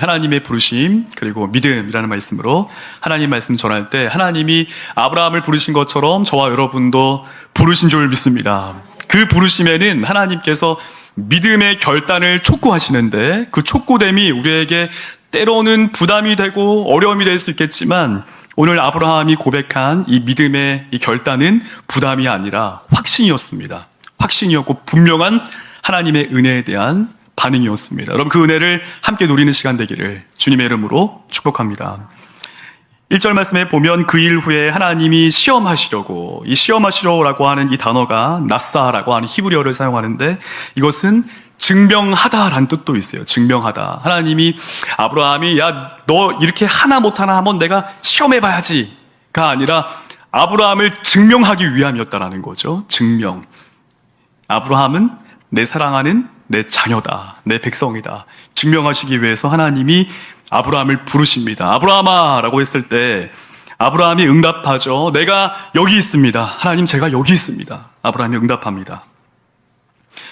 하나님의 부르심 그리고 믿음이라는 말씀으로 하나님 말씀 전할 때 하나님이 아브라함을 부르신 것처럼 저와 여러분도 부르신 줄 믿습니다. 그 부르심에는 하나님께서 믿음의 결단을 촉구하시는데 그 촉구됨이 우리에게 때로는 부담이 되고 어려움이 될 수 있겠지만 오늘 아브라함이 고백한 이 믿음의 이 결단은 부담이 아니라 확신이었습니다. 확신이었고 분명한 하나님의 은혜에 대한 반응이었습니다. 여러분 그 은혜를 함께 누리는 시간 되기를 주님의 이름으로 축복합니다. 1절 말씀에 보면 그 일 후에 하나님이 시험하시려고, 이 시험하시려고 하는 이 단어가 나사라고 하는 히브리어를 사용하는데 이것은 증명하다라는 뜻도 있어요. 증명하다. 하나님이 아브라함이 야 너 이렇게 하나 못하나 한번 내가 시험해봐야지가 아니라 아브라함을 증명하기 위함이었다라는 거죠. 증명. 아브라함은 내 사랑하는 내 자녀다. 내 백성이다. 증명하시기 위해서 하나님이 아브라함을 부르십니다. 아브라함아 라고 했을 때 아브라함이 응답하죠. 내가 여기 있습니다. 하나님 제가 여기 있습니다. 아브라함이 응답합니다.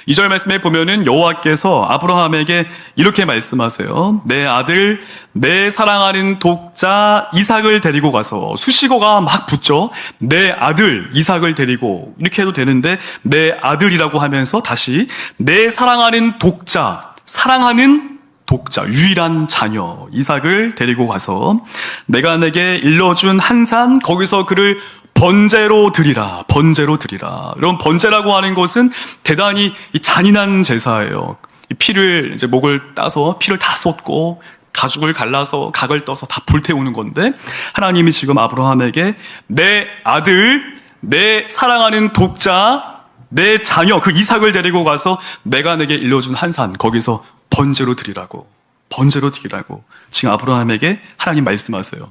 2절 말씀에 보면은 여호와께서 아브라함에게 이렇게 말씀하세요. 내 아들, 내 사랑하는 독자 이삭을 데리고 가서, 수식어가 막 붙죠. 내 아들 이삭을 데리고, 이렇게 해도 되는데 내 아들이라고 하면서 다시 내 사랑하는 독자, 사랑하는 독자, 유일한 자녀 이삭을 데리고 가서 내가 내게 일러준 한 산, 거기서 그를 번제로 드리라. 번제로 드리라. 여러분 번제라고 하는 것은 대단히 잔인한 제사예요. 피를 이제 목을 따서 피를 다 쏟고 가죽을 갈라서 각을 떠서 다 불태우는 건데 하나님이 지금 아브라함에게 내 아들, 내 사랑하는 독자, 내 자녀 그 이삭을 데리고 가서 내가 내게 일러준 한 산 거기서 번제로 드리라고. 번제로 드리라고. 지금 아브라함에게 하나님 말씀하세요.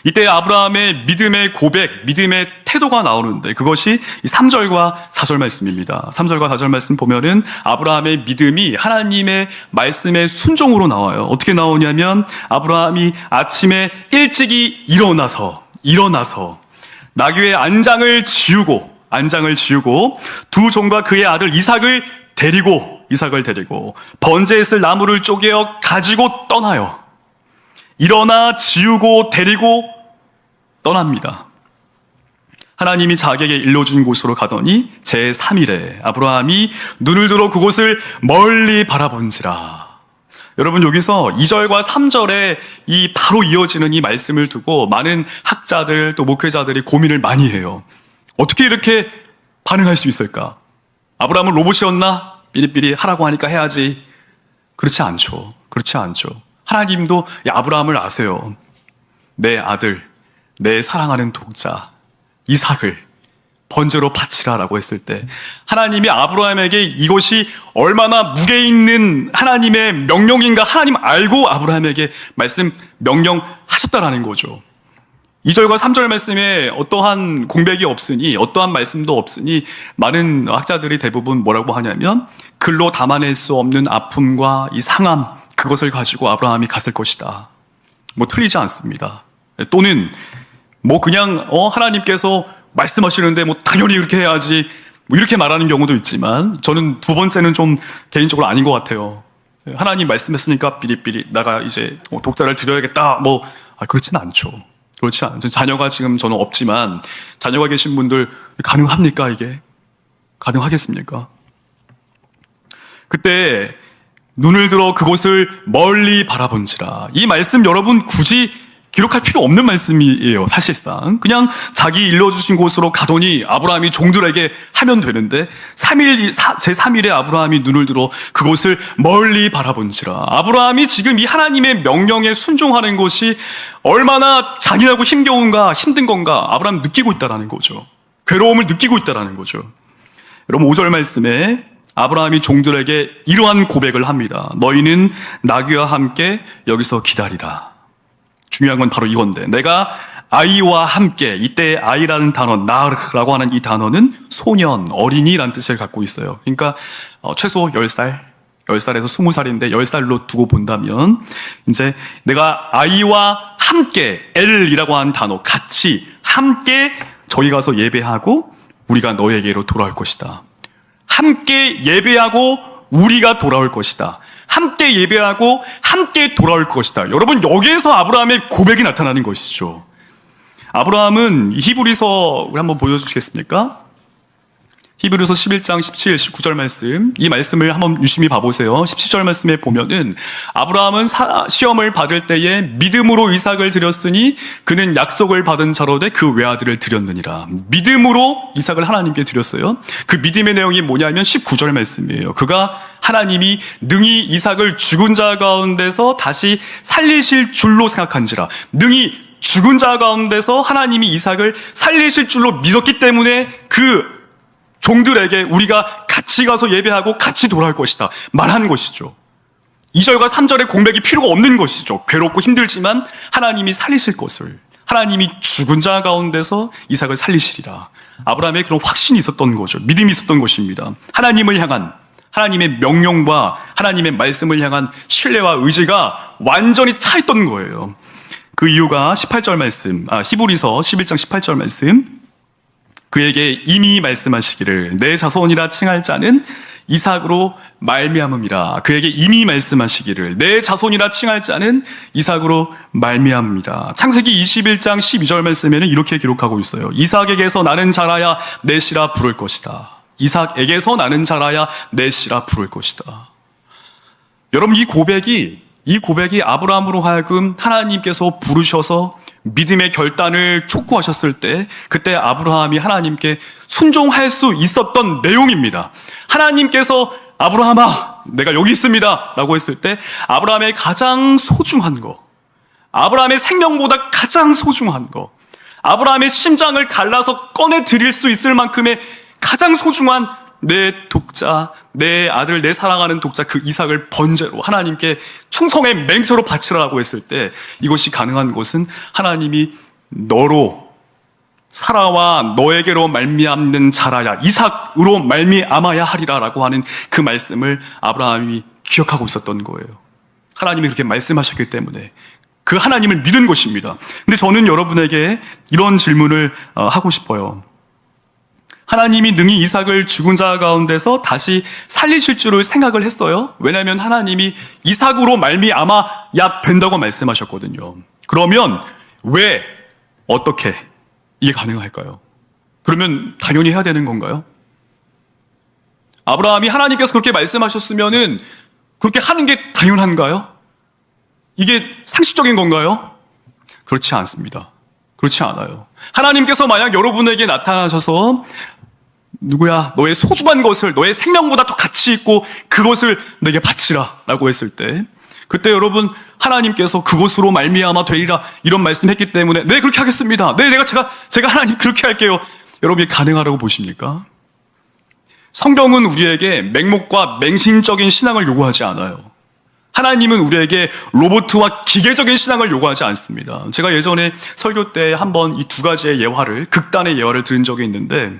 이때 아브라함의 믿음의 고백, 믿음의 태도가 나오는데 그것이 3절과 4절 말씀입니다. 3절과 4절 말씀 보면은 아브라함의 믿음이 하나님의 말씀의 순종으로 나와요. 어떻게 나오냐면 아브라함이 아침에 일찍이 일어나서 나귀의 안장을 지우고 두 종과 그의 아들 이삭을 데리고 번제에 쓸 나무를 쪼개어 가지고 떠나요. 일어나 지우고 데리고 떠납니다. 하나님이 자기에게 일러준 곳으로 가더니 제3일에 아브라함이 눈을 들어 그곳을 멀리 바라본지라. 여러분 여기서 2절과 3절에 이 바로 이어지는 이 말씀을 두고 많은 학자들 또 목회자들이 고민을 많이 해요. 어떻게 이렇게 반응할 수 있을까? 아브라함은 로봇이었나? 삐리삐리 하라고 하니까 해야지. 그렇지 않죠. 하나님도 아브라함을 아세요. 내 아들, 내 사랑하는 독자 이삭을 번제로 바치라라고 했을 때 하나님이 아브라함에게 이것이 얼마나 무게 있는 하나님의 명령인가 하나님 알고 아브라함에게 명령하셨다라는 거죠. 2절과 3절 말씀에 어떠한 공백이 없으니 어떠한 말씀도 없으니 많은 학자들이 대부분 뭐라고 하냐면 글로 담아낼 수 없는 아픔과 이 상함 그것을 가지고 아브라함이 갔을 것이다. 틀리지 않습니다. 또는 그냥 하나님께서 말씀하시는데 당연히 그렇게 해야지 이렇게 말하는 경우도 있지만 저는 두 번째는 좀 개인적으로 아닌 것 같아요. 하나님 말씀했으니까 삐리삐리 나가 이제 독자를 드려야겠다. 그렇지는 않죠. 자녀가 지금 저는 없지만 자녀가 계신 분들 가능합니까 이게? 가능하겠습니까? 그때 눈을 들어 그곳을 멀리 바라본지라. 이 말씀 여러분 굳이 기록할 필요 없는 말씀이에요. 사실상 그냥 자기 일러주신 곳으로 가더니 아브라함이 종들에게 하면 되는데 제3일에 아브라함이 눈을 들어 그곳을 멀리 바라본지라. 아브라함이 지금 이 하나님의 명령에 순종하는 것이 얼마나 잔인하고 힘든 건가 아브라함이 느끼고 있다는 거죠. 괴로움을 느끼고 있다는 거죠. 여러분 5절 말씀에 아브라함이 종들에게 이러한 고백을 합니다. 너희는 나귀와 함께 여기서 기다리라. 중요한 건 바로 이건데 내가 아이와 함께, 이때 아이라는 단어 나르라고 하는 이 단어는 소년, 어린이라는 뜻을 갖고 있어요. 그러니까 최소 10살 10살에서 20살인데 10살로 두고 본다면 이제 내가 아이와 함께 엘이라고 하는 단어 같이 함께 저희 가서 예배하고 우리가 너에게로 돌아올 것이다. 함께 예배하고 우리가 돌아올 것이다. 함께 예배하고 함께 돌아올 것이다. 여러분, 여기에서 아브라함의 고백이 나타나는 것이죠. 아브라함은 히브리서 우리 한번 보여주시겠습니까? 히브리서 11장 17, 19절 말씀, 이 말씀을 한번 유심히 봐보세요. 17절 말씀에 보면은 아브라함은 시험을 받을 때에 믿음으로 이삭을 드렸으니 그는 약속을 받은 자로 돼 그 외아들을 드렸느니라. 믿음으로 이삭을 하나님께 드렸어요. 그 믿음의 내용이 뭐냐면 19절 말씀이에요. 그가 하나님이 능히 이삭을 죽은 자 가운데서 다시 살리실 줄로 생각한지라. 능히 죽은 자 가운데서 하나님이 이삭을 살리실 줄로 믿었기 때문에 그 종들에게 우리가 같이 가서 예배하고 같이 돌아올 것이다 말하는 것이죠. 2절과 3절의 공백이 필요가 없는 것이죠. 괴롭고 힘들지만 하나님이 살리실 것을, 하나님이 죽은 자 가운데서 이삭을 살리시리라. 아브라함의 그런 확신이 있었던 거죠. 믿음이 있었던 것입니다. 하나님을 향한, 하나님의 명령과 하나님의 말씀을 향한 신뢰와 의지가 완전히 차있던 거예요. 그 이유가 18절 말씀, 히브리서 11장 18절 말씀, 그에게 이미 말씀하시기를 내 자손이라 칭할 자는 이삭으로 말미암음이라. 그에게 이미 말씀하시기를 내 자손이라 칭할 자는 이삭으로 말미암음이라. 창세기 21장 12절 말씀에는 이렇게 기록하고 있어요. 이삭에게서 나는 자라야 내 씨라 부를 것이다. 이삭에게서 나는 자라야 내 씨라 부를 것이다. 여러분, 이 고백이 아브라함으로 하여금 하나님께서 부르셔서 믿음의 결단을 촉구하셨을 때, 그때 아브라함이 하나님께 순종할 수 있었던 내용입니다. 하나님께서 아브라함아, 내가 여기 있습니다 라고 했을 때 아브라함의 가장 소중한 거, 아브라함의 생명보다 가장 소중한 거, 아브라함의 심장을 갈라서 꺼내 드릴 수 있을 만큼의 가장 소중한 내 독자, 내 아들, 내 사랑하는 독자 그 이삭을 번제로 하나님께 충성의 맹세로 바치라고 했을 때, 이것이 가능한 것은 하나님이 너로, 사라와 너에게로 말미암는 자라야 이삭으로 말미암아야 하리라라고 하는 그 말씀을 아브라함이 기억하고 있었던 거예요. 하나님이 그렇게 말씀하셨기 때문에 그 하나님을 믿은 것입니다. 근데 저는 여러분에게 이런 질문을 하고 싶어요. 하나님이 능히 이삭을 죽은 자 가운데서 다시 살리실 줄을 생각을 했어요. 왜냐하면 하나님이 이삭으로 말미암아야 된다고 말씀하셨거든요. 그러면 왜, 어떻게 이게 가능할까요? 그러면 당연히 해야 되는 건가요? 아브라함이 하나님께서 그렇게 말씀하셨으면은 그렇게 하는 게 당연한가요? 이게 상식적인 건가요? 그렇지 않습니다. 그렇지 않아요. 하나님께서 만약 여러분에게 나타나셔서 누구야, 너의 소중한 것을, 너의 생명보다 더 가치 있고 그것을 내게 바치라 라고 했을 때, 그때 여러분 하나님께서 그것으로 말미암아 되리라 이런 말씀했기 때문에 네, 그렇게 하겠습니다. 네, 제가 하나님 그렇게 할게요. 여러분이 가능하라고 보십니까? 성경은 우리에게 맹목과 맹신적인 신앙을 요구하지 않아요. 하나님은 우리에게 로봇과 기계적인 신앙을 요구하지 않습니다. 제가 예전에 설교 때 한번 이 두 가지의 예화를, 극단의 예화를 들은 적이 있는데,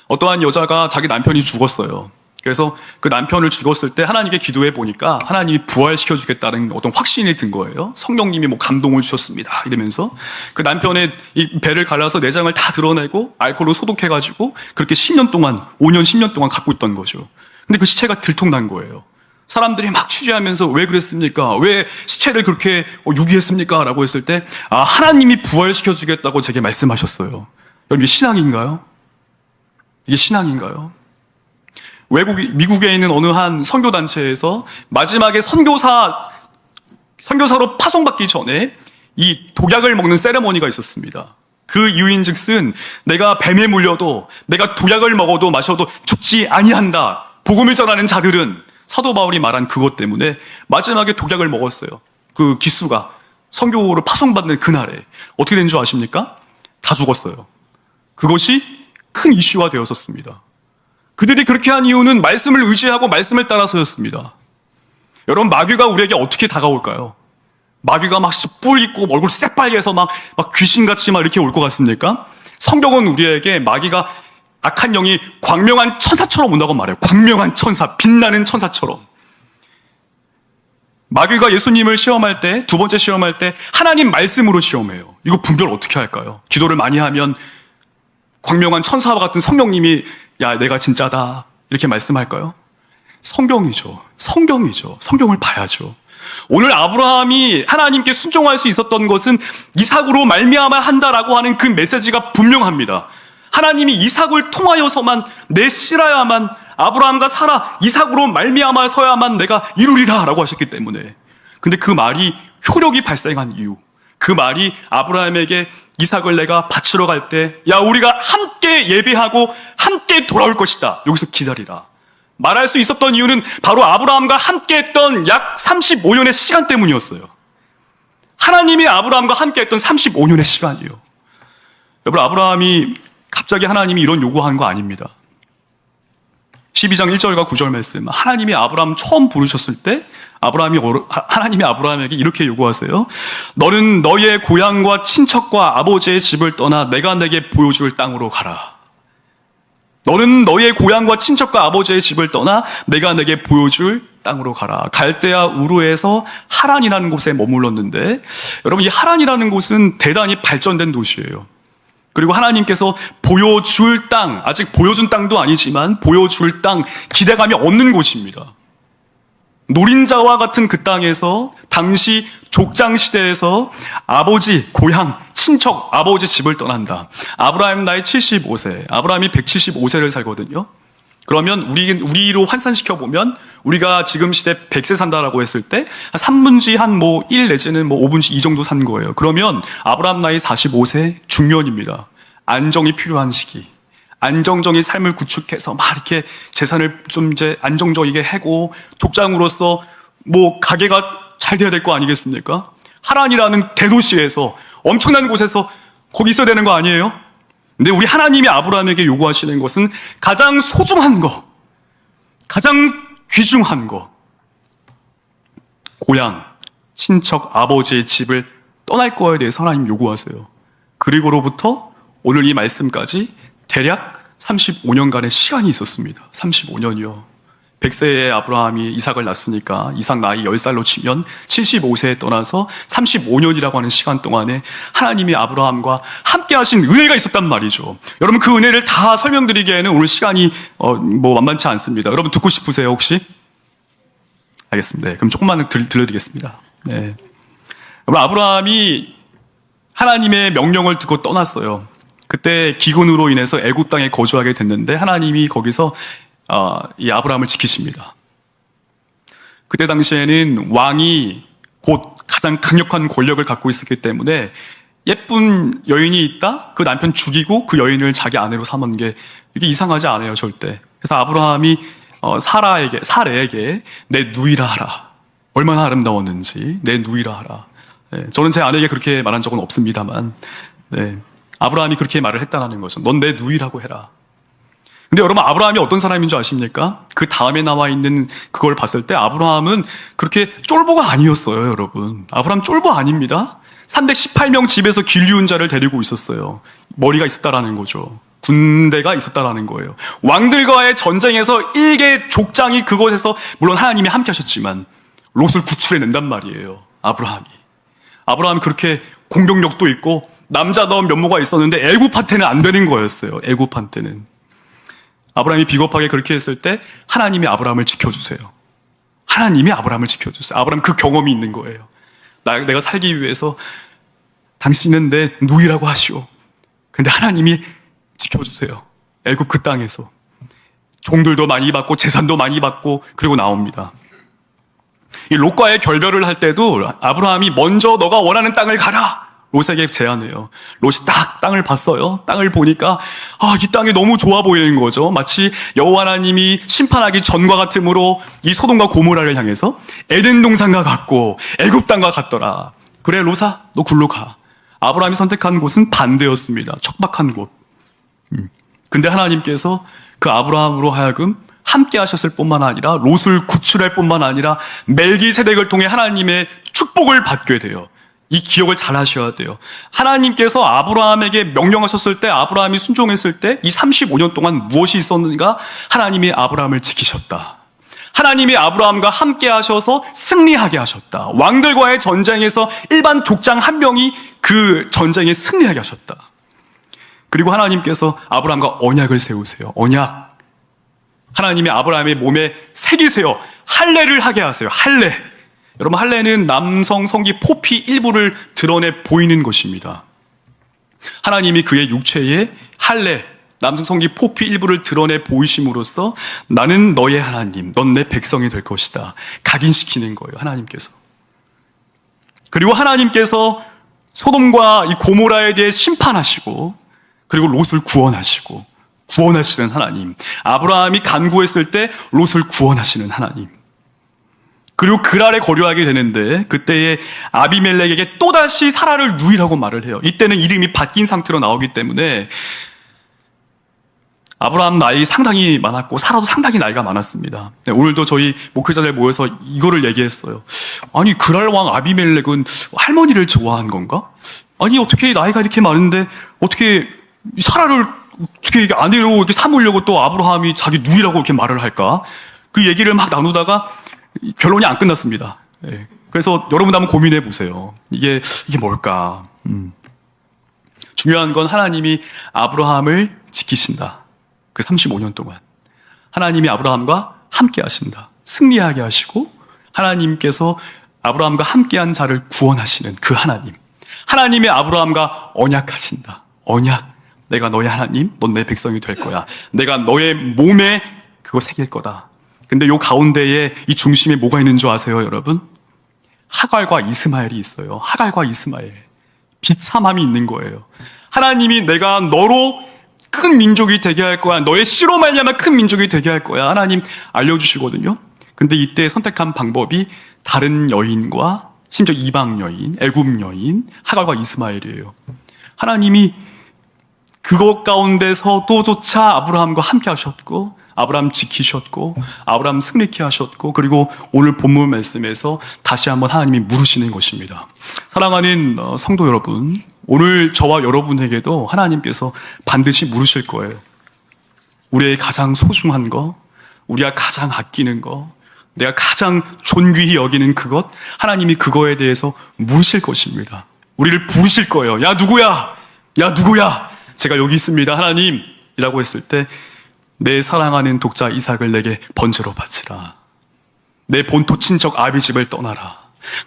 어떠한 여자가 자기 남편이 죽었어요. 그래서 그 남편을 죽었을 때 하나님께 기도해 보니까 하나님이 부활시켜 주겠다는 어떤 확신이 든 거예요. 성령님이 감동을 주셨습니다 이러면서 그 남편의 이 배를 갈라서 내장을 다 드러내고 알코올로 소독해가지고 그렇게 10년 동안, 5년 10년 동안 갖고 있던 거죠. 근데 그 시체가 들통난 거예요. 사람들이 막 취재하면서 왜 그랬습니까? 왜 시체를 그렇게 유기했습니까? 라고 했을 때 하나님이 부활시켜 주겠다고 제게 말씀하셨어요. 여러분, 이게 신앙인가요? 이게 신앙인가요? 미국에 있는 어느 한 선교단체에서 마지막에 선교사로 파송받기 전에 이 독약을 먹는 세레모니가 있었습니다. 그 이유인즉슨 내가 뱀에 물려도, 내가 독약을 먹어도 마셔도 죽지 아니한다. 복음을 전하는 자들은, 사도 바울이 말한 그것 때문에 마지막에 독약을 먹었어요. 그 기수가 선교를 파송받는 그날에 어떻게 된 줄 아십니까? 다 죽었어요. 그것이 큰 이슈화 되었었습니다. 그들이 그렇게 한 이유는 말씀을 의지하고 말씀을 따라서였습니다. 여러분, 마귀가 우리에게 어떻게 다가올까요? 마귀가 막 뿔 있고 얼굴 새빨개서 막 귀신같이 막 이렇게 올 것 같습니까? 성경은 우리에게 마귀가, 악한 영이 광명한 천사처럼 온다고 말해요. 광명한 천사, 빛나는 천사처럼. 마귀가 예수님을 시험할 때, 두 번째 시험할 때 하나님 말씀으로 시험해요. 이거 분별 어떻게 할까요? 기도를 많이 하면 광명한 천사와 같은 성령님이 야, 내가 진짜다 이렇게 말씀할까요? 성경이죠. 성경이죠. 성경을 봐야죠. 오늘 아브라함이 하나님께 순종할 수 있었던 것은 이삭으로 말미암아 한다라고 하는 그 메시지가 분명합니다. 하나님이 이삭을 통하여서만 내실하야만 아브라함과 사라 이삭으로 말미암아서야만 내가 이루리라 라고 하셨기 때문에. 근데 그 말이 효력이 발생한 이유, 그 말이 아브라함에게 이삭을 내가 바치러 갈 때 야 우리가 함께 예배하고 함께 돌아올 것이다, 여기서 기다리라 말할 수 있었던 이유는 바로 아브라함과 함께 했던 약 35년의 시간 때문이었어요. 하나님이 아브라함과 함께 했던 35년의 시간이요. 여러분, 아브라함이 갑자기 하나님이 이런 요구한 거 아닙니다. 12장 1절과 9절 말씀, 하나님이 아브라함 처음 부르셨을 때 하나님이 아브라함에게 이렇게 요구하세요. 너는 너의 고향과 친척과 아버지의 집을 떠나 내가 내게 보여줄 땅으로 가라. 너는 너의 고향과 친척과 아버지의 집을 떠나 내가 내게 보여줄 땅으로 가라. 갈대아 우르에서 하란이라는 곳에 머물렀는데, 여러분, 이 하란이라는 곳은 대단히 발전된 도시예요. 그리고 하나님께서 보여줄 땅, 아직 보여준 땅도 아니지만 보여줄 땅, 기대감이 없는 곳입니다. 노린자와 같은 그 땅에서 당시 족장 시대에서 아버지, 고향, 친척, 아버지 집을 떠난다. 아브라함 나이 75세, 아브라함이 175세를 살거든요. 그러면 우리로 환산시켜보면 우리가 지금 시대 100세 산다라고 했을 때 3분지 한 1 내지는 5분지 2 정도 산 거예요. 그러면 아브라함 나이 45세 중년입니다. 안정이 필요한 시기. 안정적인 삶을 구축해서 막 이렇게 재산을 좀 이제 안정적이게 해고 족장으로서 가게가 잘 돼야 될 거 아니겠습니까? 하란이라는 대도시에서 엄청난 곳에서 거기 있어야 되는 거 아니에요? 근데 우리 하나님이 아브라함에게 요구하시는 것은 가장 소중한 거, 가장 귀중한 거, 고향, 친척, 아버지의 집을 떠날 거에 대해서 하나님 요구하세요. 그리고로부터 오늘 이 말씀까지 대략 35년간의 시간이 있었습니다. 35년이요. 100세에 아브라함이 이삭을 낳았으니까 이삭 나이 10살로 치면 75세에 떠나서 35년이라고 하는 시간 동안에 하나님이 아브라함과 함께 하신 은혜가 있었단 말이죠. 여러분, 그 은혜를 다 설명드리기에는 오늘 시간이 만만치 않습니다. 여러분, 듣고 싶으세요 혹시? 알겠습니다. 네, 그럼 조금만 들려드리겠습니다. 네. 여러분, 아브라함이 하나님의 명령을 듣고 떠났어요. 그때 기근으로 인해서 애굽 땅에 거주하게 됐는데 하나님이 거기서 이 아브라함을 지키십니다. 그때 당시에는 왕이 곧 가장 강력한 권력을 갖고 있었기 때문에 예쁜 여인이 있다? 그 남편 죽이고 그 여인을 자기 아내로 삼은 게 이게 이상하지 않아요, 절대. 그래서 아브라함이 사레에게 내 누이라 하라. 얼마나 아름다웠는지 내 누이라 하라. 네, 저는 제 아내에게 그렇게 말한 적은 없습니다만, 네, 아브라함이 그렇게 말을 했다는 거죠. 넌 내 누이라고 해라. 근데 여러분, 아브라함이 어떤 사람인 줄 아십니까? 그 다음에 나와 있는 그걸 봤을 때 아브라함은 그렇게 쫄보가 아니었어요, 여러분. 아브라함 쫄보 아닙니다. 318명 집에서 길리운 자를 데리고 있었어요. 머리가 있었다라는 거죠. 군대가 있었다라는 거예요. 왕들과의 전쟁에서 일개 족장이 그곳에서 물론 하나님이 함께 하셨지만 롯을 구출해낸단 말이에요, 아브라함이 그렇게 공격력도 있고 남자다운 면모가 있었는데 애굽한테는 안 되는 거였어요. 애굽한테는. 아브라함이 비겁하게 그렇게 했을 때 하나님이 아브라함을 지켜주세요. 하나님이 아브라함을 지켜주세요. 아브라함 그 경험이 있는 거예요. 내가 살기 위해서 당신은 내 누이라고 하시오. 근데 하나님이 지켜주세요. 애굽 그 땅에서 종들도 많이 받고 재산도 많이 받고 그리고 나옵니다. 이 롯과의 결별을 할 때도 아브라함이 먼저 너가 원하는 땅을 가라 롯에게 제안해요. 롯이 딱 땅을 봤어요. 땅을 보니까 이 땅이 너무 좋아 보이는 거죠. 마치 여호와 하나님이 심판하기 전과 같으므로 이 소돔과 고모라를 향해서 에덴 동산과 같고 애굽 땅과 같더라. 그래 롯아, 너 굴로 가. 아브라함이 선택한 곳은 반대였습니다. 척박한 곳. 근데 하나님께서 그 아브라함으로 하여금 함께 하셨을 뿐만 아니라 롯을 구출할 뿐만 아니라 멜기세덱을 통해 하나님의 축복을 받게 돼요. 이 기억을 잘 하셔야 돼요. 하나님께서 아브라함에게 명령하셨을 때, 아브라함이 순종했을 때 이 35년 동안 무엇이 있었는가? 하나님이 아브라함을 지키셨다. 하나님이 아브라함과 함께 하셔서 승리하게 하셨다. 왕들과의 전쟁에서 일반 족장 한 명이 그 전쟁에 승리하게 하셨다. 그리고 하나님께서 아브라함과 언약을 세우세요. 언약. 하나님이 아브라함의 몸에 새기세요. 할례를 하게 하세요. 할례. 여러분, 할례는 남성 성기 포피 일부를 드러내 보이는 것입니다. 하나님이 그의 육체에 할례, 남성 성기 포피 일부를 드러내 보이심으로써 나는 너의 하나님, 넌 내 백성이 될 것이다. 각인시키는 거예요, 하나님께서. 그리고 하나님께서 소돔과 이 고모라에 대해 심판하시고, 그리고 롯을 구원하시고, 구원하시는 하나님. 아브라함이 간구했을 때 롯을 구원하시는 하나님. 그리고 그랄에 거류하게 되는데 그때에 아비멜렉에게 또다시 사라를 누이라고 말을 해요. 이때는 이름이 바뀐 상태로 나오기 때문에 아브라함 나이 상당히 많았고 사라도 상당히 나이가 많았습니다. 네, 오늘도 저희 목회자들 모여서 이거를 얘기했어요. 아니, 그랄 왕 아비멜렉은 할머니를 좋아한 건가? 아니, 어떻게 나이가 이렇게 많은데 어떻게 사라를 어떻게 아내로 이렇게 삼으려고 또 아브라함이 자기 누이라고 이렇게 말을 할까? 그 얘기를 막 나누다가 결론이 안 끝났습니다. 예. 그래서 여러분 한번 고민해 보세요. 이게 뭘까? 중요한 건 하나님이 아브라함을 지키신다. 그 35년 동안 하나님이 아브라함과 함께 하신다. 승리하게 하시고 하나님께서 아브라함과 함께한 자를 구원하시는 그 하나님. 하나님의 아브라함과 언약하신다. 언약. 내가 너의 하나님, 넌 내 백성이 될 거야. 내가 너의 몸에 그거 새길 거다. 근데 요 가운데에 이 중심에 뭐가 있는 줄 아세요, 여러분? 하갈과 이스마엘이 있어요. 하갈과 이스마엘. 비참함이 있는 거예요. 하나님이 내가 너로 큰 민족이 되게 할 거야. 너의 씨로 말미암아 큰 민족이 되게 할 거야. 하나님 알려주시거든요. 근데 이때 선택한 방법이 다른 여인과 심지어 이방 여인, 애굽 여인, 하갈과 이스마엘이에요. 하나님이 그것 가운데서도조차 아브라함과 함께 하셨고 아브라함 지키셨고 아브라함 승리케 하셨고 그리고 오늘 본문 말씀에서 다시 한번 하나님이 물으시는 것입니다. 사랑하는 성도 여러분, 오늘 저와 여러분에게도 하나님께서 반드시 물으실 거예요. 우리의 가장 소중한 거, 우리가 가장 아끼는 거, 내가 가장 존귀히 여기는 그것, 하나님이 그거에 대해서 물으실 것입니다. 우리를 부르실 거예요. 야, 누구야? 야, 누구야? 제가 여기 있습니다, 하나님 이라고 했을 때 내 사랑하는 독자 이삭을 내게 번제로 바치라. 내 본토 친척 아비 집을 떠나라.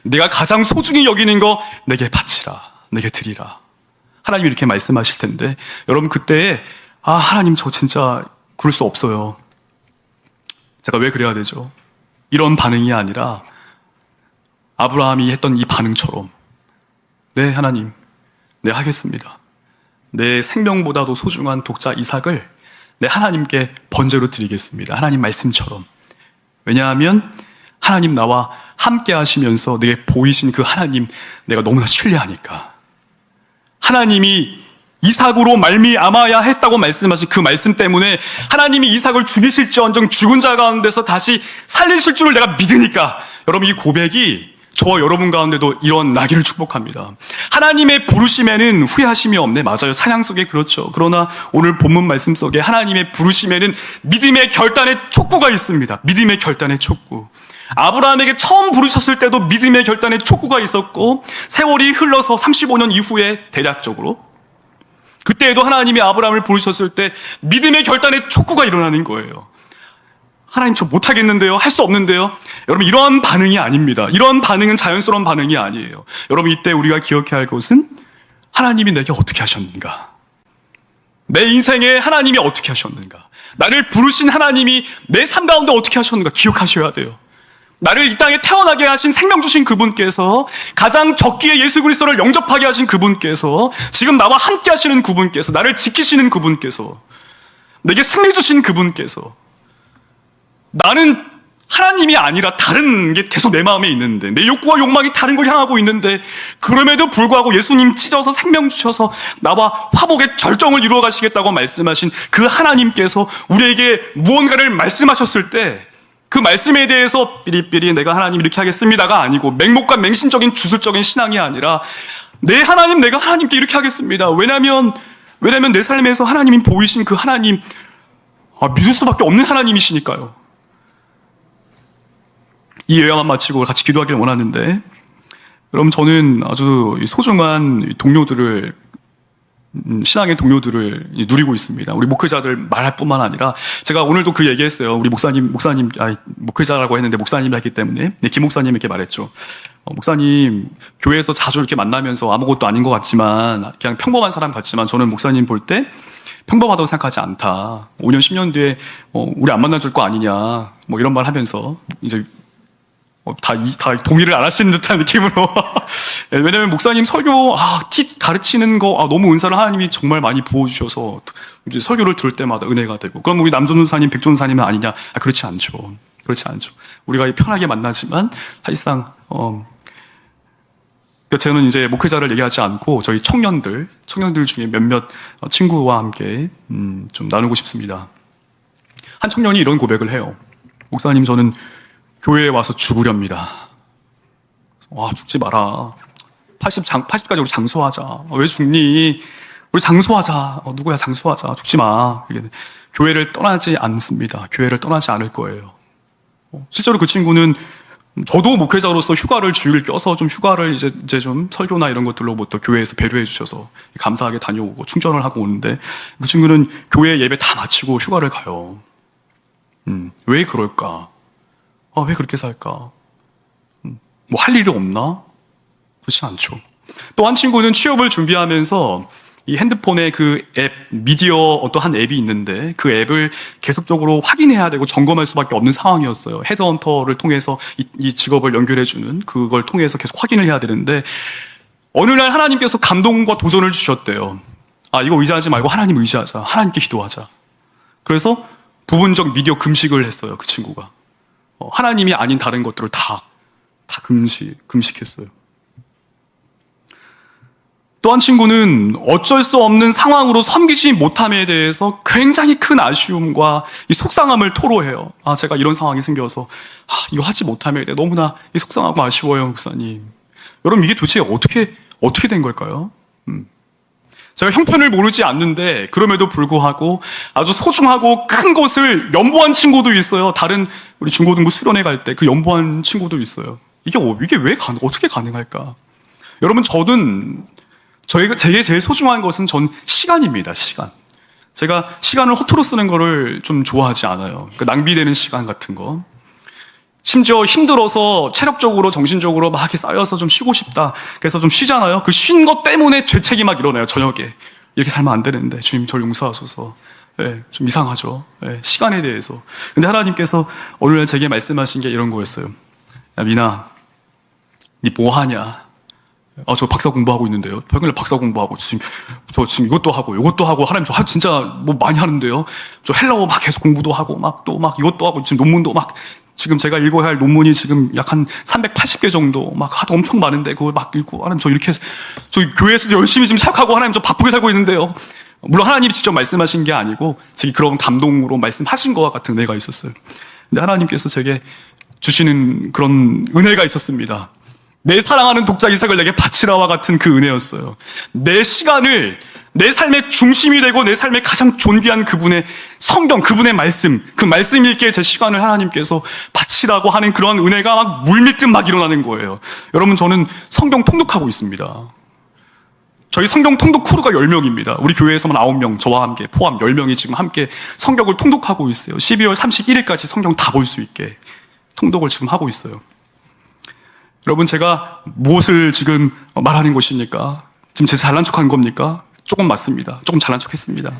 내가 가장 소중히 여기는 거 내게 바치라. 내게 드리라. 하나님이 이렇게 말씀하실 텐데 여러분 그때에 하나님 저 진짜 그럴 수 없어요. 제가 왜 그래야 되죠? 이런 반응이 아니라 아브라함이 했던 이 반응처럼 네, 하나님, 네, 하겠습니다. 내 생명보다도 소중한 독자 이삭을 내 하나님께 번제로 드리겠습니다. 하나님 말씀처럼. 왜냐하면 하나님 나와 함께 하시면서 내게 보이신 그 하나님 내가 너무나 신뢰하니까. 하나님이 이삭으로 말미암아야 했다고 말씀하신 그 말씀 때문에 하나님이 이삭을 죽이실지언정 죽은 자 가운데서 다시 살리실 줄을 내가 믿으니까. 여러분 이 고백이 저와 여러분 가운데도 일어나기를 축복합니다. 하나님의 부르심에는 후회하심이 없네. 맞아요. 찬양 속에 그렇죠. 그러나 오늘 본문 말씀 속에 하나님의 부르심에는 믿음의 결단의 촉구가 있습니다. 믿음의 결단의 촉구. 아브라함에게 처음 부르셨을 때도 믿음의 결단의 촉구가 있었고 세월이 흘러서 35년 이후에 대략적으로 그때에도 하나님이 아브라함을 부르셨을 때 믿음의 결단의 촉구가 일어나는 거예요. 하나님 저 못하겠는데요? 할 수 없는데요? 여러분 이러한 반응이 아닙니다. 이러한 반응은 자연스러운 반응이 아니에요. 여러분 이때 우리가 기억해야 할 것은 하나님이 내게 어떻게 하셨는가? 내 인생에 하나님이 어떻게 하셨는가? 나를 부르신 하나님이 내 삶 가운데 어떻게 하셨는가? 기억하셔야 돼요. 나를 이 땅에 태어나게 하신 생명 주신 그분께서 가장 적기에 예수 그리스도를 영접하게 하신 그분께서 지금 나와 함께 하시는 그분께서 나를 지키시는 그분께서 내게 승리 주신 그분께서 나는 하나님이 아니라 다른 게 계속 내 마음에 있는데 내 욕구와 욕망이 다른 걸 향하고 있는데 그럼에도 불구하고 예수님 찢어서 생명 주셔서 나와 화복의 절정을 이루어 가시겠다고 말씀하신 그 하나님께서 우리에게 무언가를 말씀하셨을 때 그 말씀에 대해서 삐리삐리 내가 하나님 이렇게 하겠습니다가 아니고 맹목과 맹신적인 주술적인 신앙이 아니라 내 하나님 내가 하나님께 이렇게 하겠습니다. 왜냐하면 내 삶에서 하나님이 보이신 그 하나님 믿을 수밖에 없는 하나님이시니까요. 이 요약만 마치고 같이 기도하기를 원하는데 여러분 저는 아주 소중한 동료들을 신앙의 동료들을 누리고 있습니다. 우리 목회자들 말할 뿐만 아니라 제가 오늘도 그 얘기했어요. 우리 목회자라고 했는데 목사님을 했기 때문에 김 목사님에게 말했죠. 목사님 교회에서 자주 이렇게 만나면서 아무것도 아닌 것 같지만 그냥 평범한 사람 같지만 저는 목사님 볼 때 평범하다고 생각하지 않다. 5년 10년 뒤에 우리 안 만나줄 거 아니냐 뭐 이런 말 하면서 이제 다 동의를 안 하시는 듯한 느낌으로 왜냐면 목사님 설교 가르치는 거 너무 은사를 하나님이 정말 많이 부어주셔서 이제 설교를 들을 때마다 은혜가 되고 그럼 우리 남전도사님 백전도사님은 아니냐? 그렇지 않죠. 우리가 편하게 만나지만 사실상 저는 이제 목회자를 얘기하지 않고 저희 청년들 중에 몇몇 친구와 함께 좀 나누고 싶습니다. 한 청년이 이런 고백을 해요. 목사님 저는 교회에 와서 죽으렵니다. 죽지 마라. 80까지 우리 장수하자. 왜 죽니? 우리 장수하자. 누구야 장수하자. 죽지 마. 교회를 떠나지 않습니다. 교회를 떠나지 않을 거예요. 실제로 그 친구는 저도 목회자로서 휴가를 주일 껴서 좀 휴가를 이제 좀 설교나 이런 것들로부터 교회에서 배려해 주셔서 감사하게 다녀오고 충전을 하고 오는데 그 친구는 교회 예배 다 마치고 휴가를 가요. 왜 그럴까? 왜 그렇게 살까? 뭐 할 일이 없나? 그렇지 않죠. 또 한 친구는 취업을 준비하면서 이 핸드폰에 그 앱, 미디어 어떠한 앱이 있는데 그 앱을 계속적으로 확인해야 되고 점검할 수밖에 없는 상황이었어요. 헤드헌터를 통해서 이 직업을 연결해주는 그걸 통해서 계속 확인을 해야 되는데 어느 날 하나님께서 감동과 도전을 주셨대요. 이거 의지하지 말고 하나님 의지하자. 하나님께 기도하자. 그래서 부분적 미디어 금식을 했어요. 그 친구가. 하나님이 아닌 다른 것들을 다 금식했어요. 또 한 친구는 어쩔 수 없는 상황으로 섬기지 못함에 대해서 굉장히 큰 아쉬움과 이 속상함을 토로해요. 제가 이런 상황이 생겨서 이거 하지 못함에 대해 너무나 속상하고 아쉬워요, 목사님. 여러분 이게 도대체 어떻게 된 걸까요? 제가 형편을 모르지 않는데 그럼에도 불구하고 아주 소중하고 큰 것을 연보한 친구도 있어요. 다른 우리 중고등부 수련회 갈 때 그 연보한 친구도 있어요. 이게 어떻게 가능할까? 여러분 제게 제일 소중한 것은 전 시간입니다. 시간. 제가 시간을 허투루 쓰는 거를 좀 좋아하지 않아요. 낭비되는 시간 같은 거. 심지어 힘들어서 체력적으로 정신적으로 막 이렇게 쌓여서 좀 쉬고 싶다. 그래서 좀 쉬잖아요. 그 쉰 것 때문에 죄책이 막 일어나요. 저녁에. 이렇게 살면 안 되는데 주님 저를 용서하소서. 좀 이상하죠. 시간에 대해서. 근데 하나님께서 오늘 제게 말씀하신 게 이런 거였어요. 야 미나, 니 뭐 하냐? 저 박사 공부하고 있는데요. 평일에 박사 공부하고 저 지금 이것도 하고 하나님 저 진짜 뭐 많이 하는데요. 저 헬라어 막 계속 공부도 하고 막 이것도 하고 지금 논문도 막 지금 제가 읽어야 할 논문이 지금 약 한 380개 정도 막 하도 엄청 많은데 그걸 막 읽고 하나님 저 교회에서 열심히 지금 사역하고 하나님 저 바쁘게 살고 있는데요. 물론 하나님이 직접 말씀하신 게 아니고 제게 그런 감동으로 말씀하신 것과 같은 은혜가 있었어요. 근데 하나님께서 제게 주시는 그런 은혜가 있었습니다. 내 사랑하는 독자 이삭을 내게 바치라와 같은 그 은혜였어요. 내 시간을 내 삶의 중심이 되고 내 삶의 가장 존귀한 그분의 성경, 그분의 말씀, 그 말씀 읽기에 제 시간을 하나님께서 바치라고 하는 그런 은혜가 막 물밀듯 막 일어나는 거예요. 여러분 저는 성경 통독하고 있습니다. 저희 성경 통독 크루가 10명입니다. 우리 교회에서만 9명, 저와 함께 포함 10명이 지금 함께 성경을 통독하고 있어요. 12월 31일까지 성경 다 볼 수 있게 통독을 지금 하고 있어요. 여러분 제가 무엇을 지금 말하는 것입니까? 지금 제 잘난 척한 겁니까? 조금 맞습니다. 조금 잘난 척했습니다.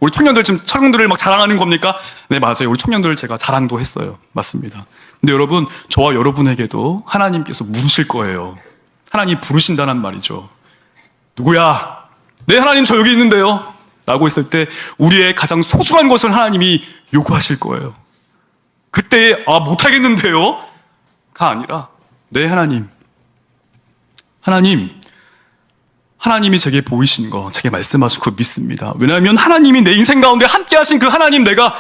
우리 청년들을 막 자랑하는 겁니까? 네 맞아요. 우리 청년들을 제가 자랑도 했어요. 맞습니다. 근데 여러분 저와 여러분에게도 하나님께서 물으실 거예요. 하나님 부르신다는 말이죠. 누구야? 네 하나님 저 여기 있는데요. 라고 했을 때 우리의 가장 소중한 것을 하나님이 요구하실 거예요. 그때 못하겠는데요? 가 아니라 네 하나님이 제게 보이신 거, 제게 말씀하신 거 믿습니다. 왜냐하면 하나님이 내 인생 가운데 함께 하신 그 하나님, 내가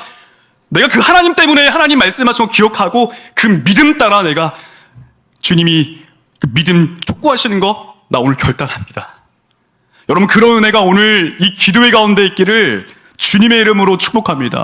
그 하나님 때문에 하나님 말씀하신 거 기억하고 그 믿음 따라 내가 주님이 그 믿음 촉구하시는 거 나 오늘 결단합니다. 여러분 그런 은혜가 오늘 이 기도회 가운데 있기를 주님의 이름으로 축복합니다.